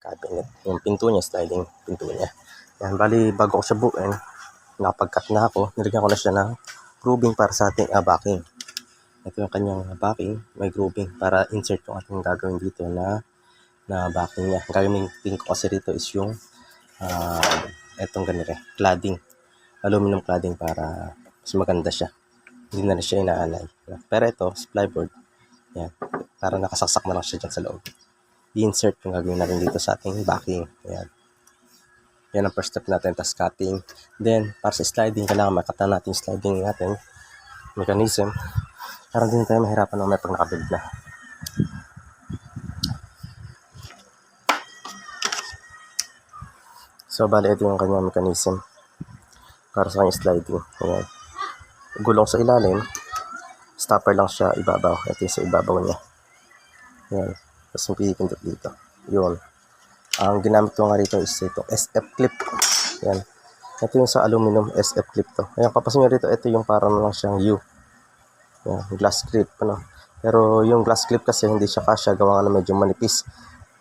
cabinet. Yung pinto niya, sliding pinto niya. Yan, bali bago ko siya buuin, nakapag-cut na ako, nilagyan ko na siya ng grooving para sa ating backing. Ito yung kanyang backing, may grooving para insert yung ating gagawin dito na backing niya. Gagawin ko kasi dito is yung etong ganito, cladding, aluminum cladding para mas maganda siya. Hindi na siya inaanay. Pero ito, plyboard, yan, para nakasaksak na lang siya dyan sa loob. I-insert yung gagawin natin dito sa ating backing. Yan. Yan ang first step natin, tas cutting. Then, para sa sliding, kailangan makata natin yung sliding natin, mechanism, para din tayo mahirapan na may pag nakabuild na. So, bali, ito yung kanyang mechanism para sa kanyang sliding. Ayan. Gulong sa ilalim, stopper lang siya ibabaw. Ito yung sa ibabaw niya. Ayan. Tapos yung pinipindot dito. Yun. Ang ginamit ko nga rito is ito, SF clip. Ayan. Ito yung sa aluminum SF clip to. Ayan, papasin nyo rito, ito yung parang lang siyang U. Ayan, glass clip. Ano. Pero yung glass clip kasi hindi siya kasya. Gawa nga na medyo manipis.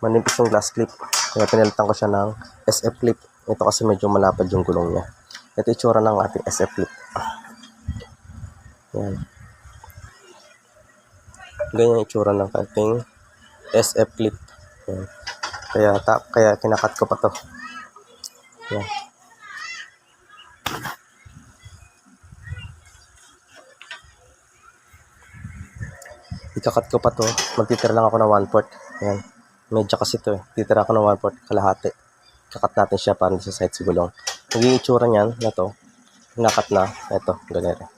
Manipis yung glass clip. Kaya pinalitan ko siya ng SF clip. Ito kasi medyo malapad yung gulong niya. Ito itsura ng ating SF clip. Ayan. Ganyan itsura ng ating SF clip. Ayan. Kaya kinakat ko pa to. Ayan. Ikakat ko pa to. Magtitira lang ako ng 1/4. Ayan. Medyo kasi to. Titira ako ng 1/4 kalahati. Kakat natin siya para sa side sa gulong. Naging itsura niyan na to. Nakat na. Ito. Ganito.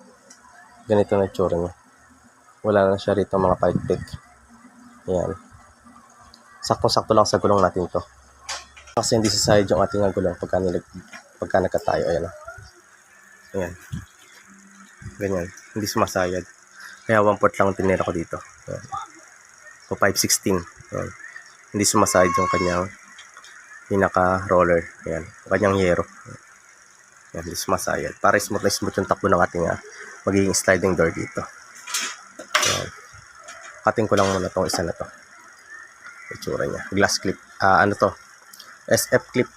Ganito na itsura niya. Wala na siya rito mga pipe pick. Ayan. Sakto-sakto lang sa gulong natin to. Kasi hindi sa side yung ating gulong pagka nagkatayo. Ayan. Ayan. Ganyan. Hindi sumasayad. Kaya 1/4 lang ang tinira ko dito. Ayan. So 5/16. Ayan. Hindi sumasayad yung kanyang pinaka-roller. Ayan. Yung kanyang yero. Ayan. Hindi sumasayad. Para smooth yung takbo ng ating magiging sliding door dito. Ayan. Cutting ko lang muna tong isa na to. Itsura niya. Glass clip. Ano to? SF clip.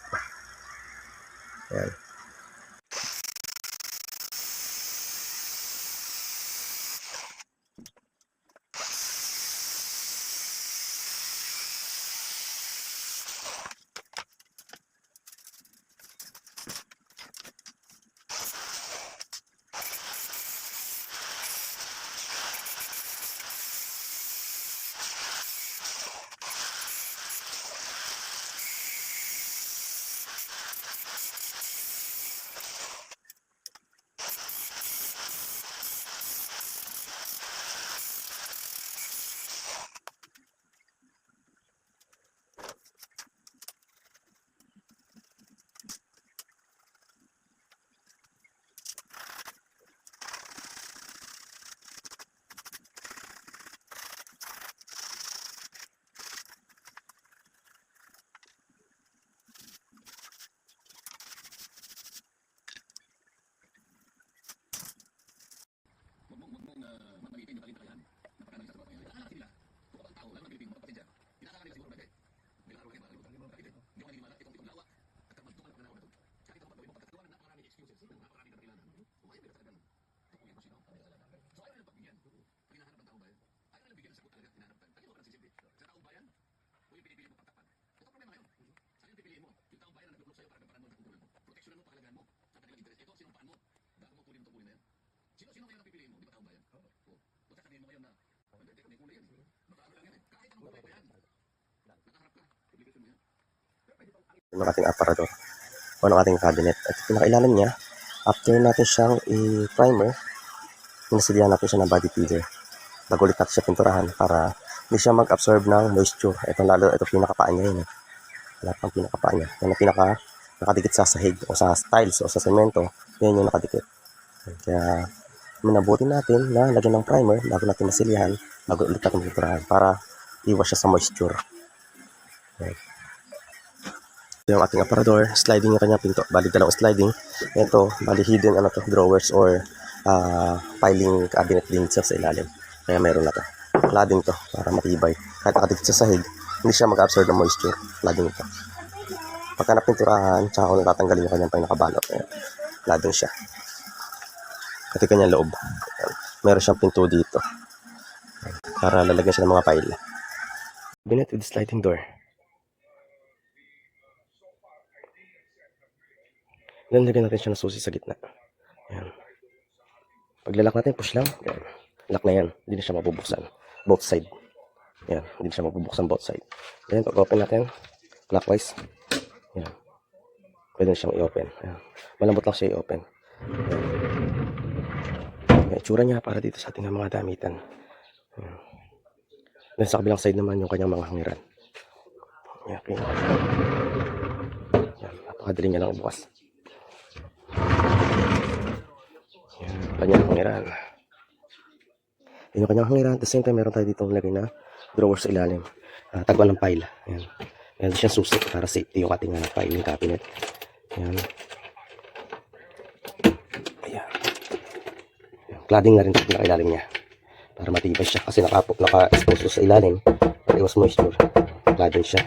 Ayan. Ng ating aparador o ng ating cabinet. At pinakailalim niya, after natin siyang i-primer, pinasilyahan natin siya ng body filler bago ulit natin siya pinturahan para hindi siya mag-absorb ng moisture. Ito lalo, ito pinakapaan niya yun. Lahat ng pinakapaan niya. Yan ang nakadikit sa sahig o sa tiles o sa semento. Yan yung nakadikit. Kaya minabuti natin na lagyan ng primer bago natin masilyahan, bago ulit natin pinturahan para iwas siya sa moisture. Okay. Yung ating aparador, sliding yung kanyang pinto. Bali dalawang sliding. Ito, bali hidden drawers or filing cabinet din sa ilalim. Kaya meron na to. Cladding to para matibay. Kahit nakadikit sa sahig, Hindi siya mag-absorb ng moisture. Lading ito. Pagka napinturahan, tsaka kung natatanggalin yung kanyang pinakabalot. Ayan. Lading siya. Pati kanyang loob. Ayan. Meron siyang pinto dito. Para lalagyan siya ng mga file. Cabinet with sliding door. Then, lagyan natin siya ng susi sa gitna. Ayan. Paglalak natin, push lang. Ayan. Lock na yan. Hindi na siya mabubuksan. Both side. Ayan. Hindi na siya mabubuksan both side. Then, pag-open natin, clockwise. Ayan. Pwede na siyang i-open. Ayan. Malambot lang siya i-open. Ayan. Ayan. Itsura niya para dito sa ating mga damitan. Ayan. Then, sa kabilang side naman yung kanyang mga hangiran. Ayan. Okay. Ayan. Napakadali niya lang ibukas. Ayan. Kanyang hangiran. Yun yung kanyang hangiran. At the same time, meron tayo dito lagay na drawer sa ilalim. Tagwan ng file. Ayan. Meron siyang susi para safety yung ating filing cabinet. Ayan. Ayan. Cladding na rin sa pinakailalim niya. Para matibay siya. Kasi naka-expose sa ilalim. Para iwas moisture. Cladding siya.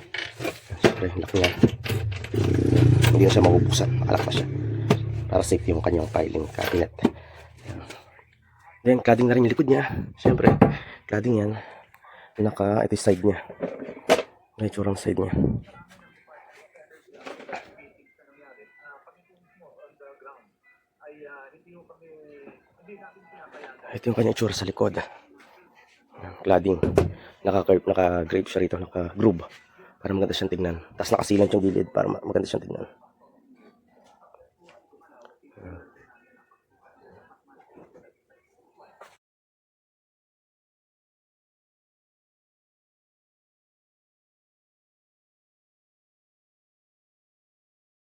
Siyempre, laki niya. Hindi na siya mabubuksan. Makalak na siya. Para safety yung kanyang filing cabinet. Ayan. Then, cladding na rin yung likod niya. Siyempre, cladding yan. Ito yung side niya. May tsurang side niya. Ito yung kanyang itsura sa likod. Cladding. Naka-curve, naka-grape siya rito, naka-groove. Para maganda siyang tignan. Tapos nakasilant yung gilid para maganda siyang tignan.